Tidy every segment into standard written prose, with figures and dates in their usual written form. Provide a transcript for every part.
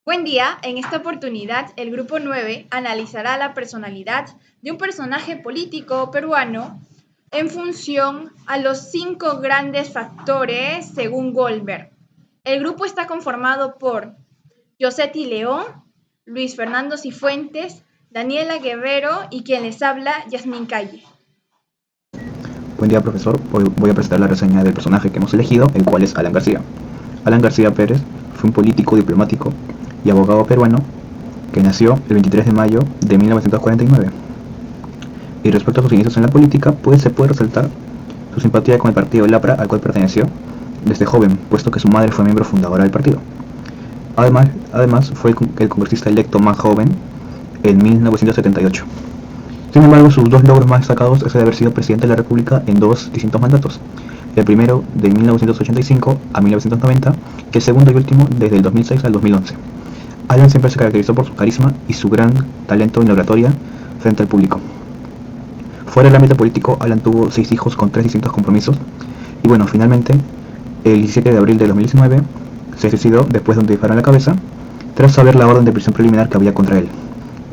Buen día, en esta oportunidad el Grupo 9 analizará la personalidad de un personaje político peruano en función a los 5 grandes factores según Goldberg. El grupo está conformado por Yosetti León, Luis Fernando Cifuentes, Daniela Guerrero y quien les habla, Yasmín Calle. Buen día, profesor. Hoy voy a presentar la reseña del personaje que hemos elegido, el cual es Alan García. Alan García Pérez fue un político, diplomático y abogado peruano que nació el 23 de mayo de 1949. Y respecto a sus inicios en la política, pues se puede resaltar su simpatía con el partido Lapra, al cual perteneció desde joven, puesto que su madre fue miembro fundadora del partido. Además fue el congresista electo más joven en 1978. Sin embargo, sus dos logros más destacados es el de haber sido presidente de la República en 2 distintos mandatos. El primero de 1985 a 1990 y el segundo y último desde el 2006 al 2011. Alan siempre se caracterizó por su carisma y su gran talento en la oratoria frente al público. Fuera del ámbito político, Alan tuvo 6 hijos con 3 distintos compromisos y bueno, finalmente, el 17 de abril de 2019 se suicidó después de un disparo en la cabeza tras saber la orden de prisión preliminar que había contra él.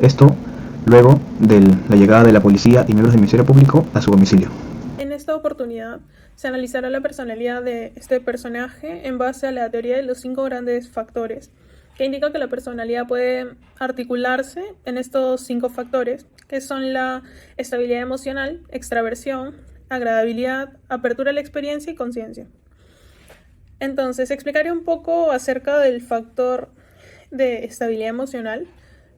Esto luego de la llegada de la policía y miembros del Ministerio Público a su domicilio. En esta oportunidad se analizará la personalidad de este personaje en base a la teoría de los 5 grandes factores, que indica que la personalidad puede articularse en estos 5 factores, que son la estabilidad emocional, extraversión, agradabilidad, apertura a la experiencia y conciencia. Entonces, explicaré un poco acerca del factor de estabilidad emocional.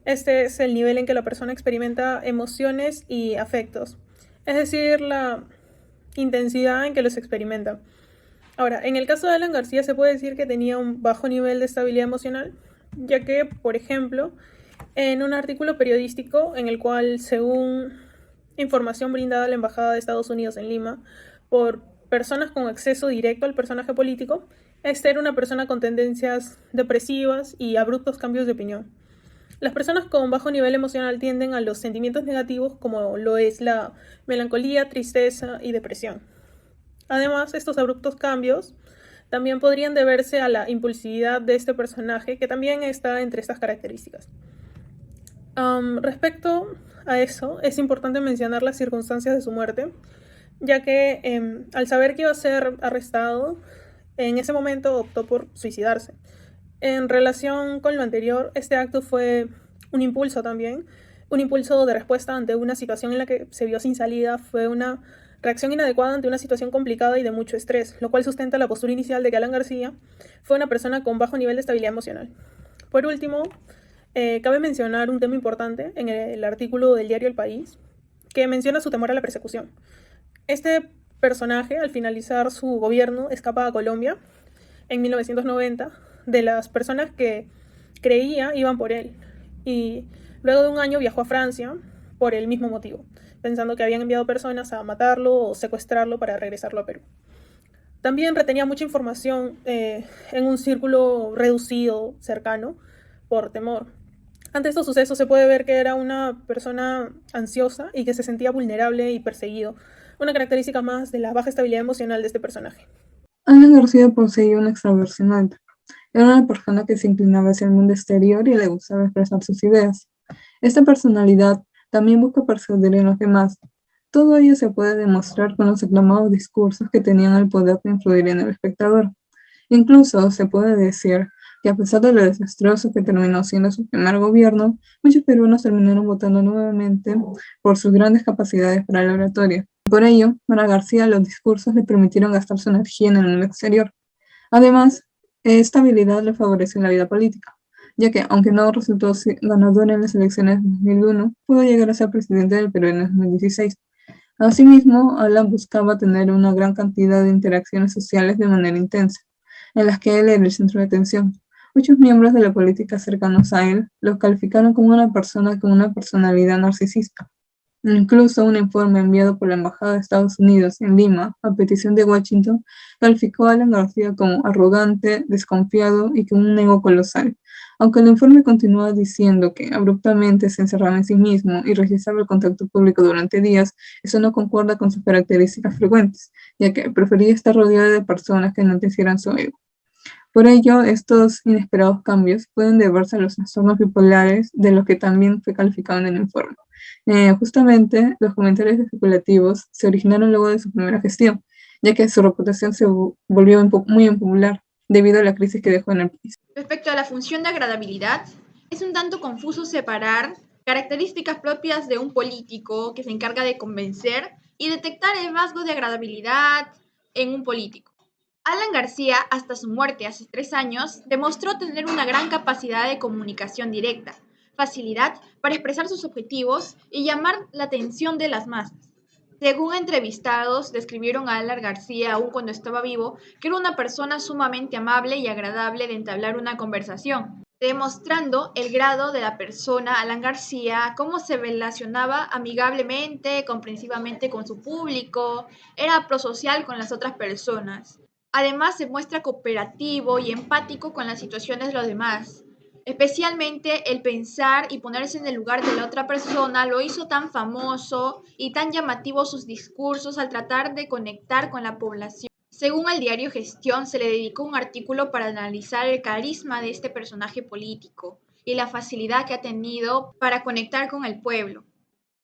Este es el nivel en que la persona experimenta emociones y afectos, es decir, la intensidad en que los experimenta. Ahora, en el caso de Alan García se puede decir que tenía un bajo nivel de estabilidad emocional, ya que, por ejemplo, en un artículo periodístico en el cual, según información brindada a la Embajada de Estados Unidos en Lima por personas con acceso directo al personaje político, este era una persona con tendencias depresivas y abruptos cambios de opinión. Las personas con bajo nivel emocional tienden a los sentimientos negativos como lo es la melancolía, tristeza y depresión. Además, estos abruptos cambios también podrían deberse a la impulsividad de este personaje, que también está entre estas características. Respecto a eso, es importante mencionar las circunstancias de su muerte, ya que al saber que iba a ser arrestado, en ese momento optó por suicidarse. En relación con lo anterior, este acto fue un impulso también, un impulso de respuesta ante una situación en la que se vio sin salida, fue una reacción inadecuada ante una situación complicada y de mucho estrés, lo cual sustenta la postura inicial de que Alan García fue una persona con bajo nivel de estabilidad emocional. Por último, cabe mencionar un tema importante en el artículo del diario El País, que menciona su temor a la persecución. Este personaje, al finalizar su gobierno, escapa a Colombia en 1990, de las personas que creía iban por él, y luego de un año viajó a Francia por el mismo motivo, pensando que habían enviado personas a matarlo o secuestrarlo para regresarlo a Perú. También retenía mucha información en un círculo reducido, cercano, por temor. Ante estos sucesos se puede ver que era una persona ansiosa y que se sentía vulnerable y perseguido, una característica más de la baja estabilidad emocional de este personaje. Alan García poseía una extraversión alta. Era una persona que se inclinaba hacia el mundo exterior y le gustaba expresar sus ideas. Esta personalidad también busca persuadir en los demás. Todo ello se puede demostrar con los aclamados discursos que tenían el poder de influir en el espectador. Incluso se puede decir que a pesar de lo desastroso que terminó siendo su primer gobierno, muchos peruanos terminaron votando nuevamente por sus grandes capacidades para la oratoria. Por ello, para García los discursos le permitieron gastar su energía en el mundo exterior. Además, esta habilidad le favoreció en la vida política, ya que, aunque no resultó ganador en las elecciones de 2001, pudo llegar a ser presidente del Perú en el 2016. Asimismo, Alan buscaba tener una gran cantidad de interacciones sociales de manera intensa, en las que él era el centro de atención. Muchos miembros de la política cercanos a él lo calificaron como una persona con una personalidad narcisista. Incluso un informe enviado por la Embajada de Estados Unidos en Lima, a petición de Washington, calificó a Alan García como arrogante, desconfiado y con un ego colosal. Aunque el informe continúa diciendo que abruptamente se encerraba en sí mismo y rechazaba el contacto público durante días, eso no concuerda con sus características frecuentes, ya que prefería estar rodeado de personas que no enaltecieran su ego. Por ello, estos inesperados cambios pueden deberse a los trastornos bipolares, de los que también fue calificado en el informe. Justamente, los comentarios especulativos se originaron luego de su primera gestión, ya que su reputación se volvió muy impopular debido a la crisis que dejó en el país. Respecto a la función de agradabilidad, es un tanto confuso separar características propias de un político que se encarga de convencer y detectar el rasgo de agradabilidad en un político. Alan García, hasta su muerte hace 3 años, demostró tener una gran capacidad de comunicación directa, facilidad para expresar sus objetivos y llamar la atención de las masas. Según entrevistados, describieron a Alan García, aún cuando estaba vivo, que era una persona sumamente amable y agradable de entablar una conversación, demostrando el grado de la persona Alan García, cómo se relacionaba amigablemente, comprensivamente con su público, era prosocial con las otras personas. Además, se muestra cooperativo y empático con las situaciones de los demás. Especialmente el pensar y ponerse en el lugar de la otra persona lo hizo tan famoso y tan llamativo sus discursos al tratar de conectar con la población. Según el diario Gestión, se le dedicó un artículo para analizar el carisma de este personaje político y la facilidad que ha tenido para conectar con el pueblo.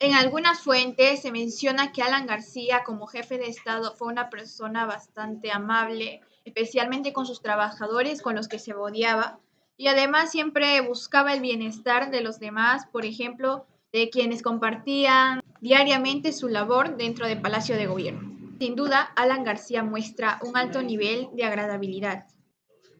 En algunas fuentes se menciona que Alan García, como jefe de Estado, fue una persona bastante amable, especialmente con sus trabajadores con los que se rodeaba, y además siempre buscaba el bienestar de los demás, por ejemplo, de quienes compartían diariamente su labor dentro del Palacio de Gobierno. Sin duda, Alan García muestra un alto nivel de agradabilidad.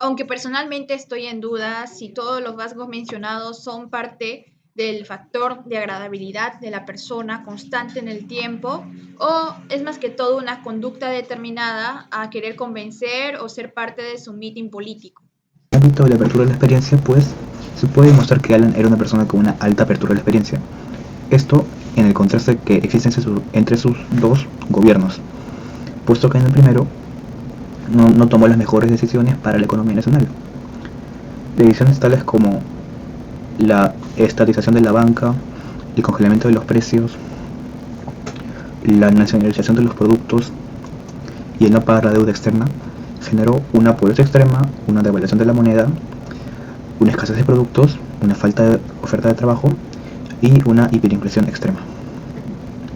Aunque personalmente estoy en duda si todos los rasgos mencionados son parte del factor de agradabilidad de la persona constante en el tiempo o es más que todo una conducta determinada a querer convencer o ser parte de su meeting político. En el ámbito de la apertura de la experiencia, pues, se puede demostrar que Alan era una persona con una alta apertura de la experiencia. Esto en el contraste que existe entre sus dos gobiernos, puesto que en el primero no tomó las mejores decisiones para la economía nacional. Decisiones tales como la estatización de la banca, el congelamiento de los precios, la nacionalización de los productos y el no pagar la deuda externa generó una pobreza extrema, una devaluación de la moneda, una escasez de productos, una falta de oferta de trabajo y una hiperinflación extrema.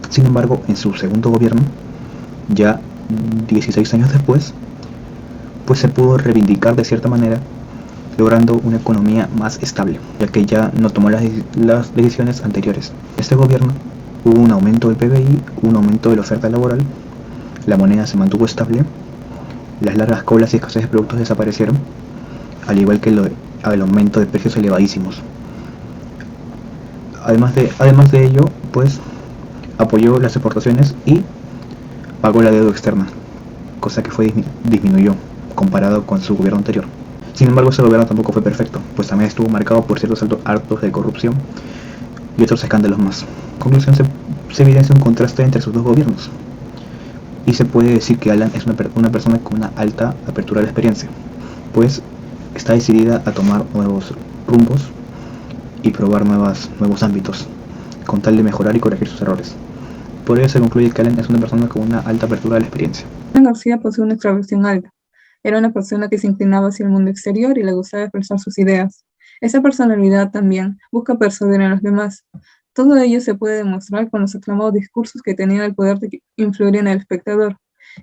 Sin embargo, en su segundo gobierno, ya 16 años después, pues se pudo reivindicar de cierta manera, logrando una economía más estable, ya que ya no tomó las decisiones anteriores. Este gobierno hubo un aumento del PBI, un aumento de la oferta laboral, la moneda se mantuvo estable, las largas colas y escasez de productos desaparecieron, al igual que el aumento de precios elevadísimos. Además de ello, pues apoyó las exportaciones y pagó la deuda externa, cosa que disminuyó comparado con su gobierno anterior. Sin embargo, ese gobierno tampoco fue perfecto, pues también estuvo marcado por ciertos actos de corrupción y otros escándalos más. En conclusión, se evidencia un contraste entre sus dos gobiernos, y se puede decir que Alan es una persona con una alta apertura de la experiencia, pues está decidida a tomar nuevos rumbos y probar nuevos ámbitos, con tal de mejorar y corregir sus errores. Por ello se concluye que Alan es una persona con una alta apertura de la experiencia. Alan García posee una extroversión alta. Era una persona que se inclinaba hacia el mundo exterior y le gustaba expresar sus ideas. Esa personalidad también busca persuadir a los demás. Todo ello se puede demostrar con los aclamados discursos que tenían el poder de influir en el espectador.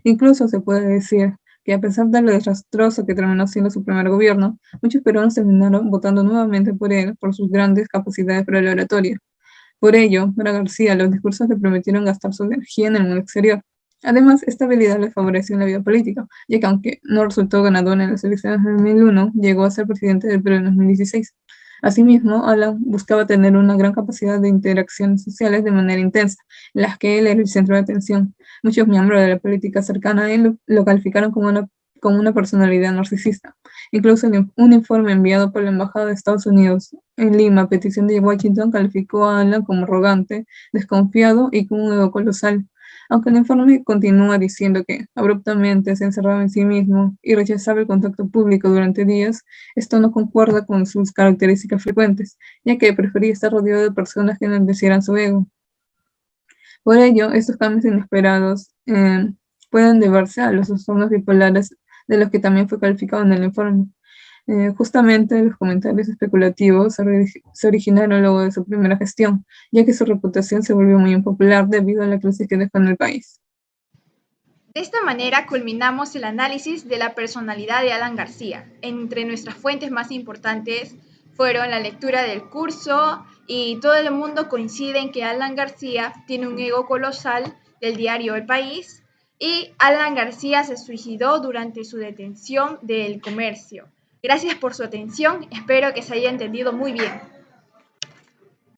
Incluso se puede decir que a pesar de lo desastroso que terminó siendo su primer gobierno, muchos peruanos terminaron votando nuevamente por él por sus grandes capacidades para la oratoria. Por ello, para García, los discursos le permitieron gastar su energía en el mundo exterior. Además, esta habilidad le favoreció en la vida política, ya que aunque no resultó ganador en las elecciones de 2001, llegó a ser presidente del Perú en 2016. Asimismo, Alan buscaba tener una gran capacidad de interacciones sociales de manera intensa, en las que él era el centro de atención. Muchos miembros de la política cercana a él lo calificaron como una personalidad narcisista. Incluso un informe enviado por la Embajada de Estados Unidos en Lima, a petición de Washington, calificó a Alan como arrogante, desconfiado y con un ego colosal. Aunque el informe continúa diciendo que abruptamente se encerraba en sí mismo y rechazaba el contacto público durante días, esto no concuerda con sus características frecuentes, ya que prefería estar rodeado de personas que no enaltecieran su ego. Por ello, estos cambios inesperados pueden deberse a los trastornos bipolares, de los que también fue calificado en el informe. Justamente los comentarios especulativos se originaron luego de su primera gestión, ya que su reputación se volvió muy impopular debido a la crisis que dejó en el país. De esta manera culminamos el análisis de la personalidad de Alan García. Entre nuestras fuentes más importantes fueron la lectura del curso y todo el mundo coincide en que Alan García tiene un ego colosal del diario El País y Alan García se suicidó durante su detención del Comercio. Gracias por su atención, espero que se haya entendido muy bien.